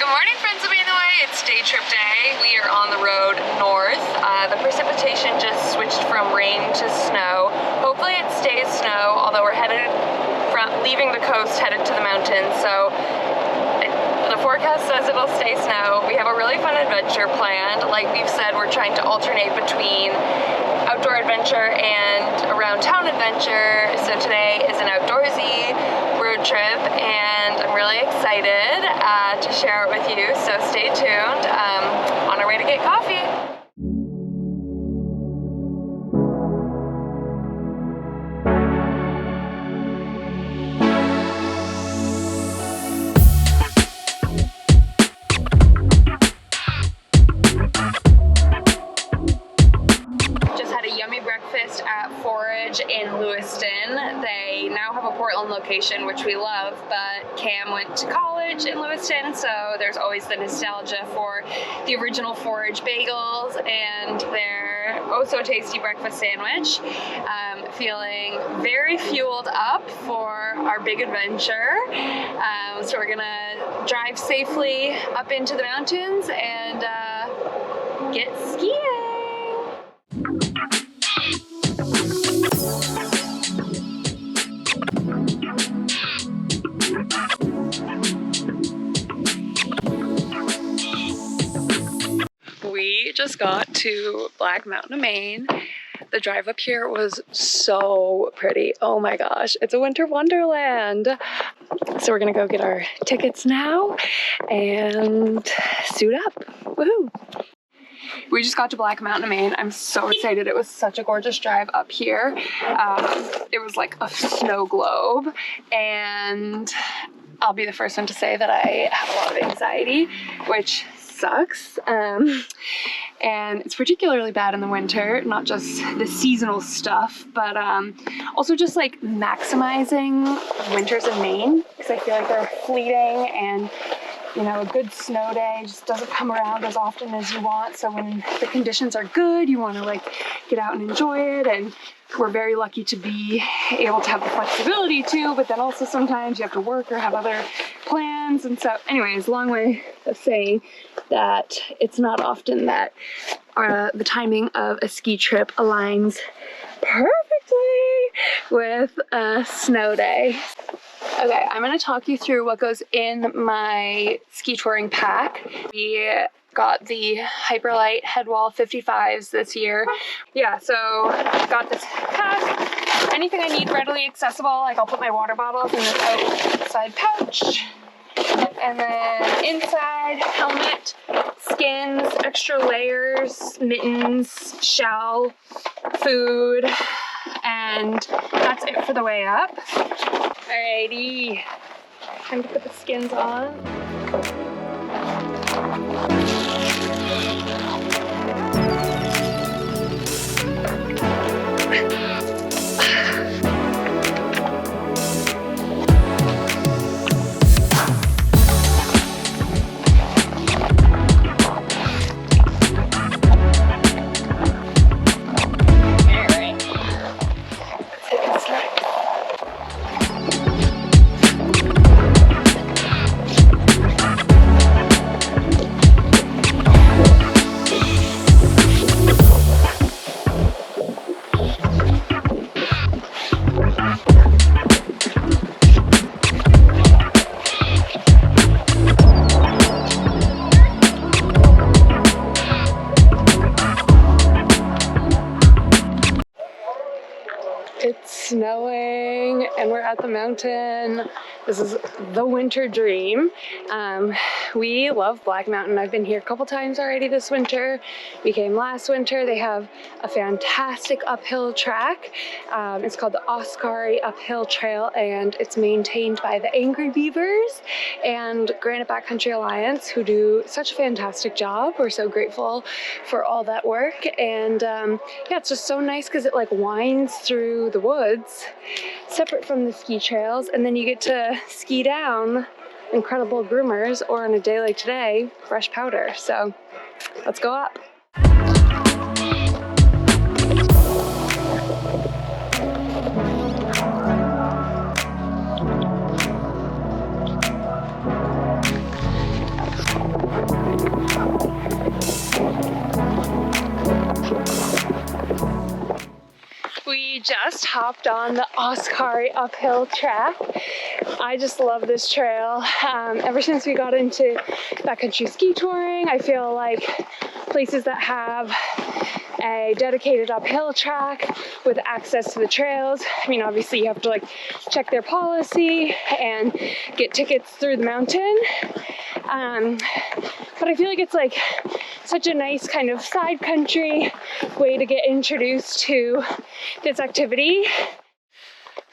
Good morning, friends of Being the Way. It's Daytrip day. We are on the road north. The precipitation just switched from rain to snow. Hopefully it stays snow, although we're leaving the coast, headed to the mountains. So the forecast says it'll stay snow. We have a really fun adventure planned. Like we've said, we're trying to alternate between outdoor adventure and around town adventure. So today is an outdoorsy road trip and I'm really excited to share it with you. So stay tuned on our way to get coffee. Breakfast at Forage in Lewiston. They now have a Portland location, which we love, but Cam went to college in Lewiston, so there's always the nostalgia for the original Forage bagels and their oh so tasty breakfast sandwich. Feeling very fueled up for our big adventure. So we're gonna drive safely up into the mountains and get skiing. We just got to Black Mountain, Maine. The drive up here was so pretty. Oh my gosh, it's a winter wonderland. So we're gonna go get our tickets now and suit up. Woohoo! We just got to Black Mountain, Maine. I'm so excited. It was such a gorgeous drive up here. It was like a snow globe, and I'll be the first one to say that I have a lot of anxiety, which sucks. And it's particularly bad in the winter, not just the seasonal stuff, but also just like maximizing winters in Maine, because I feel like they're fleeting, and you know, a good snow day just doesn't come around as often as you want. So when the conditions are good, you want to like get out and enjoy it. And we're very lucky to be able to have the flexibility too, but then also sometimes you have to work or have other plans. And so anyways, long way of saying that it's not often that the timing of a ski trip aligns perfectly with a snow day. Okay, I'm going to talk you through what goes in my ski touring pack. We got the Hyperlight Headwall 55s this year. Yeah, so got this pack. Anything I need readily accessible, like I'll put my water bottles in this outside pouch. And then inside, helmet, skins, extra layers, mittens, shell, food, and that's it for the way up. Alrighty, time to put the skins on. It's snowing and we're at the mountain. This is the winter dream. We love Black Mountain. I've been here a couple times already this winter. We came last winter. They have a fantastic uphill track. It's called the Oscari Uphill Trail, and it's maintained by the Angry Beavers and Granite Backcountry Alliance, who do such a fantastic job. We're so grateful for all that work. And yeah, it's just so nice because it like winds through the woods, separate from the ski trails, and then you get to ski down incredible groomers, or on a day like today, fresh powder. So let's go up. just hopped on the Oscari uphill track. I just love this trail. Ever since we got into backcountry ski touring, I feel like places that have a dedicated uphill track with access to the trails. I mean, obviously you have to like check their policy and get tickets through the mountain. But I feel like it's like such a nice kind of side country way to get introduced to this activity.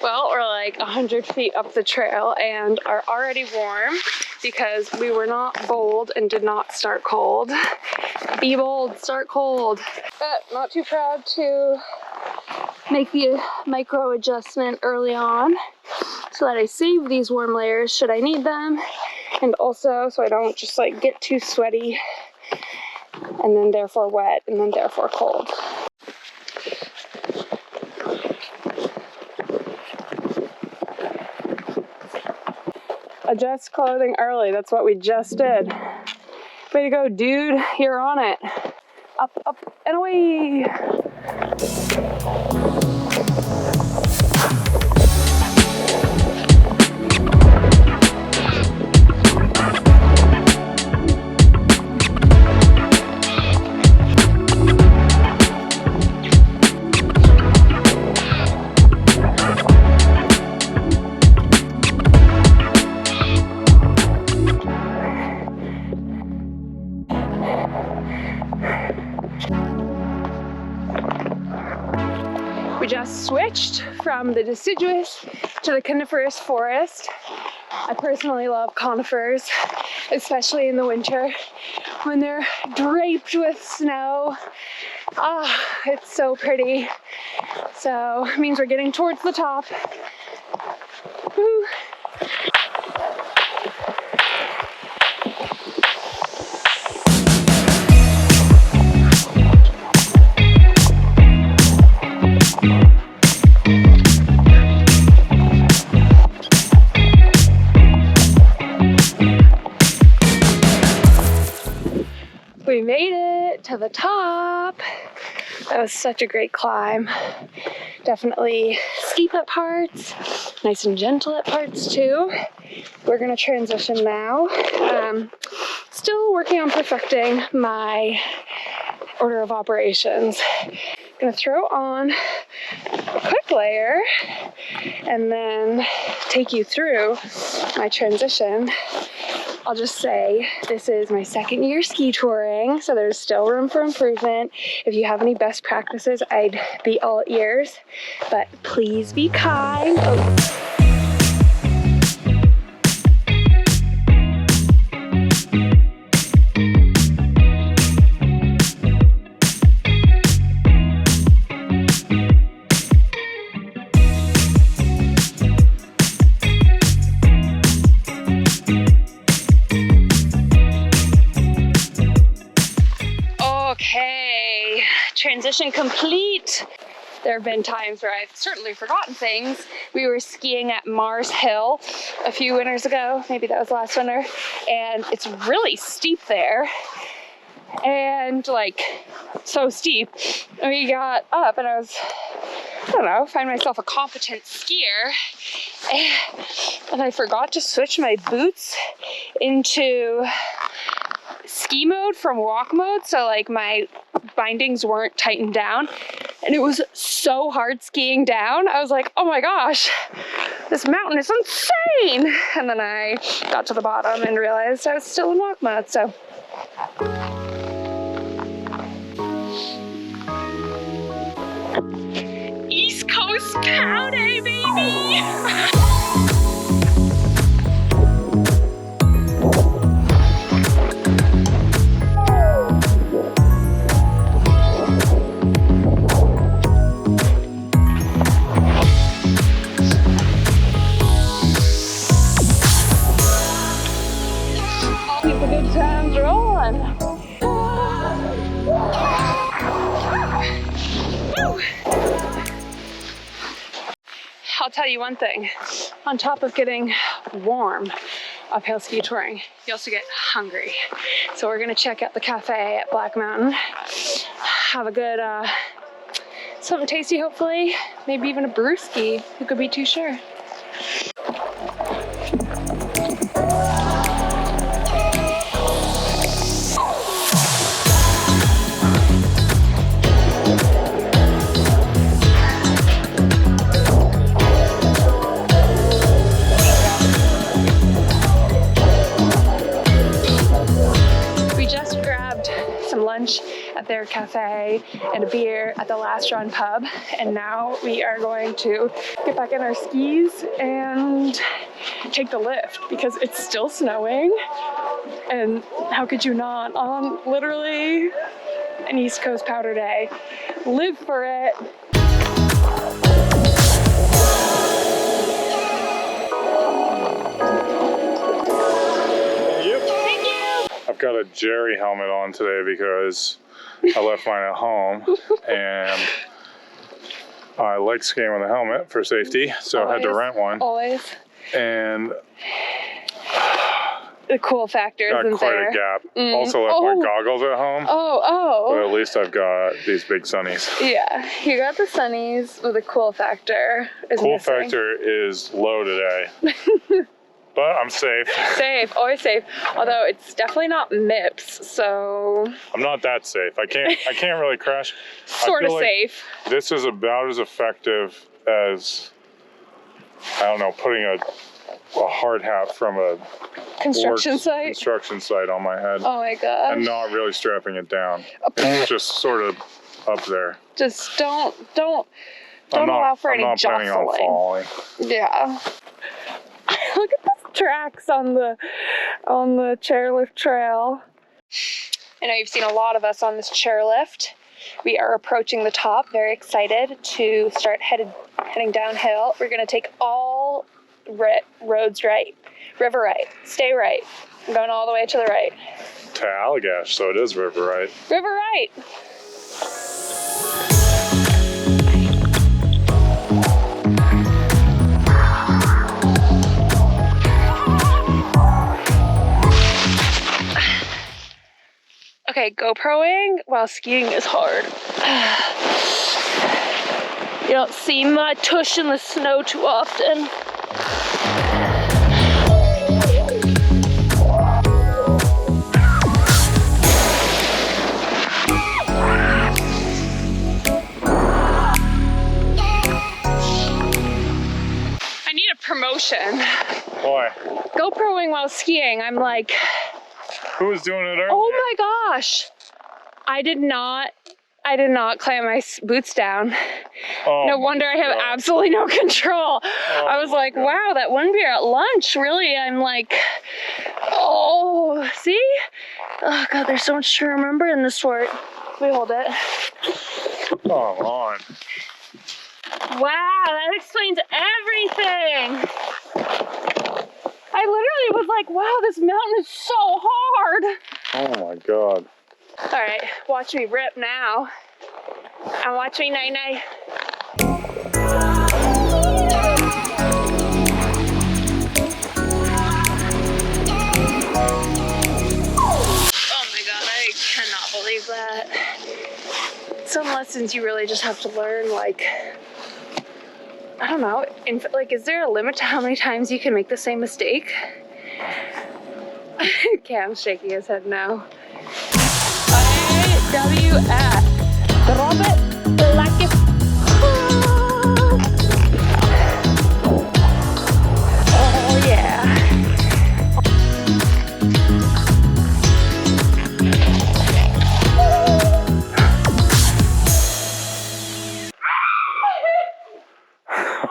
Well, we're like 100 feet up the trail and are already warm because we were not bold and did not start cold. Be bold, start cold. But not too proud to make the micro adjustment early on so that I save these warm layers should I need them, and also so I don't just like get too sweaty and then therefore wet and then therefore cold. Adjust clothing early, that's what we just did. Way to go, dude, you're on it. Up, up, and away. We just switched from the deciduous to the coniferous forest. I personally love conifers, especially in the winter when they're draped with snow. Ah, it's so pretty. So it means we're getting towards the top. Woo. We made it to the top. That was such a great climb. Definitely steep at parts, nice and gentle at parts too. We're gonna transition now. Still working on perfecting my order of operations. Gonna throw on a quick layer and then take you through my transition. I'll just say this is my second year ski touring, so there's still room for improvement. If you have any best practices, I'd be all ears, but please be kind. Okay, transition complete. There have been times where I've certainly forgotten things. We were skiing at Mars Hill a few winters ago, maybe that was last winter, and it's really steep there. And like, so steep. We got up and I don't know, find myself a competent skier. And I forgot to switch my boots into ski mode from walk mode, so like my bindings weren't tightened down, and it was so hard skiing down. I was like, oh my gosh, this mountain is insane. And then I got to the bottom and realized I was still in walk mode. So East Coast cow day, baby. I'll tell you one thing, on top of getting warm uphill ski touring, you also get hungry. So we're gonna check out the cafe at Black Mountain, have a good Something tasty, hopefully. Maybe even a brewski. Who could be too sure? At their cafe and a beer at the Last Run pub, and now we are going to get back in our skis and take the lift because it's still snowing, and how could you not on literally an East Coast powder day? Live for it. Thank you. I've got a Jerry helmet on today because I left mine at home, and I like skiing with a helmet for safety, so I had to rent one. Always. And the cool factor got isn't quite there. a gap. Also left my goggles at home. But at least I've got these big sunnies. Yeah, you got the sunnies with a cool factor. Cool factor is low today. But I'm safe. Safe, always safe. Although it's definitely not MIPS, so I'm not that safe. I can't really crash. Sort of safe. This is about as effective as, I don't know, putting a hard hat from a construction site on my head. Oh my god. And not really strapping it down. It's just sort of up there. Just don't allow for any jostling. I'm not planning on falling. Yeah. Look at the tracks on the chairlift trail. I know you've seen a lot of us on this chairlift. We are approaching the top, very excited to start heading downhill. We're gonna take all roads right, river right, stay right. I'm going all the way to the right. To Allagash, so it is river right. River right. Okay, GoProing while skiing is hard. You don't see my tush in the snow too often. I need a promotion. Why? GoProing while skiing, I'm like... Who was doing it earlier? Oh my gosh. I did not clamp my boots down. Oh, no wonder I have absolutely no control. I was like, wow, that one beer at lunch, really, I'm like, oh, see? Oh God, there's so much to remember in this sport. Let me hold it. Come on. Wow, that explains everything. I literally was like, wow, this mountain is so hard. Oh my God. All right, watch me rip now. And watch me nay-nay. Oh my God, I cannot believe that. Some lessons you really just have to learn, like, I don't know, is there a limit to how many times you can make the same mistake? Cam's shaking his head now. AWS. Drop it like it's hot. Oh yeah.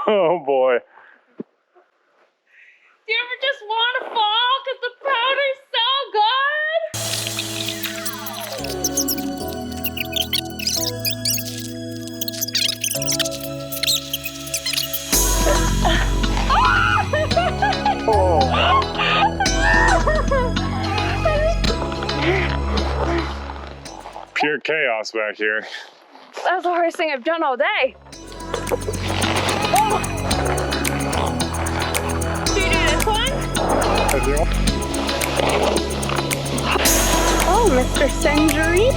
Oh boy. Do you ever just want to fall because the powder's so good? Pure chaos back here. That was the hardest thing I've done all day. Oh. Do you do this one? I do. Oh, Mr. Century.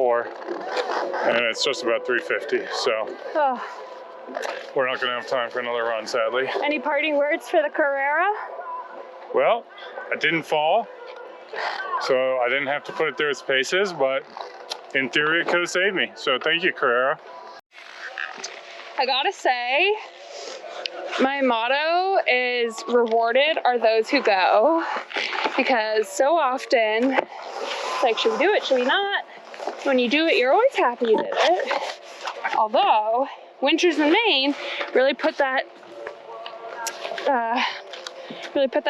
4, and it's just about 3:50. So we're not going to have time for another run, sadly. Any parting words for the Carrera? Well, I didn't fall, so I didn't have to put it through its paces, but in theory it could have saved me. So thank you, Carrera. I gotta say, my motto is rewarded are those who go, because so often it's like, should we do it, should we not? When you do it, you're always happy you did it. Although winters in Maine really put that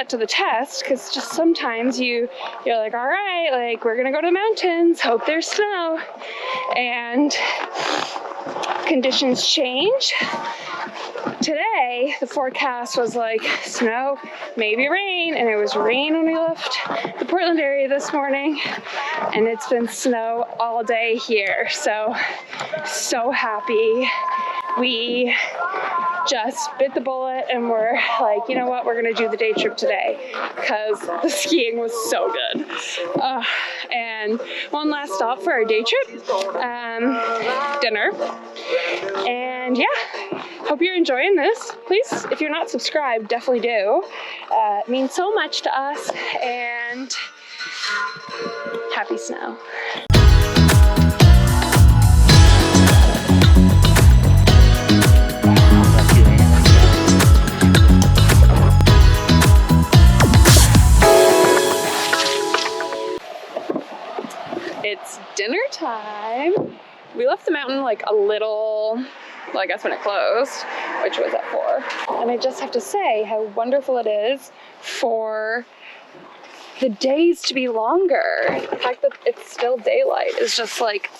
to the test, because just sometimes you're like, all right, like, we're gonna go to the mountains, hope there's snow, and conditions change. Today the forecast was like snow, maybe rain, and it was rain when we left the Portland area this morning, and it's been snow all day here. So happy we just bit the bullet and we're like, you know what, we're gonna do the day trip today because the skiing was so good. And one last stop for our day trip, dinner. And yeah, hope you're enjoying this. Please, if you're not subscribed, definitely do. It means so much to us, and happy snow. It's dinner time. We left the mountain like a little, well, I guess when it closed, which was at 4. And I just have to say how wonderful it is for the days to be longer. The fact that it's still daylight is just like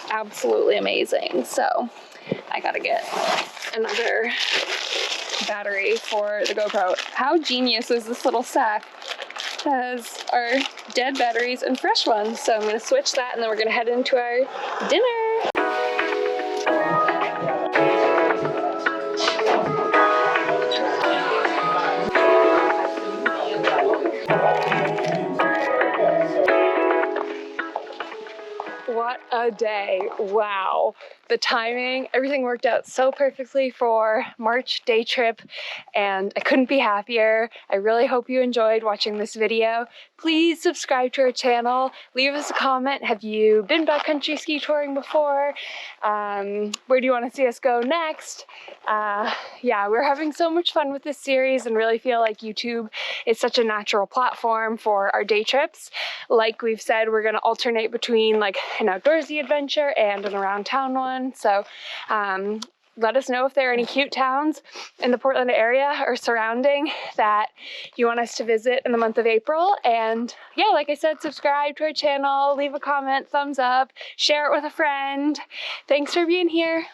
absolutely amazing. So I gotta get another battery for the GoPro. How genius is this little sack? Has our dead batteries and fresh ones. So I'm gonna switch that, and then we're gonna head into our dinner. What a day. Wow. The timing, everything worked out so perfectly for March day trip, and I couldn't be happier. I really hope you enjoyed watching this video. Please subscribe to our channel. Leave us a comment. Have you been backcountry ski touring before? Where do you want to see us go next? Yeah, we're having so much fun with this series and really feel like YouTube is such a natural platform for our day trips. Like we've said, we're going to alternate between like an outdoorsy adventure and an around town one. So let us know if there are any cute towns in the Portland area or surrounding that you want us to visit in the month of April. And yeah, like I said, subscribe to our channel, leave a comment, thumbs up, share it with a friend. Thanks for being here.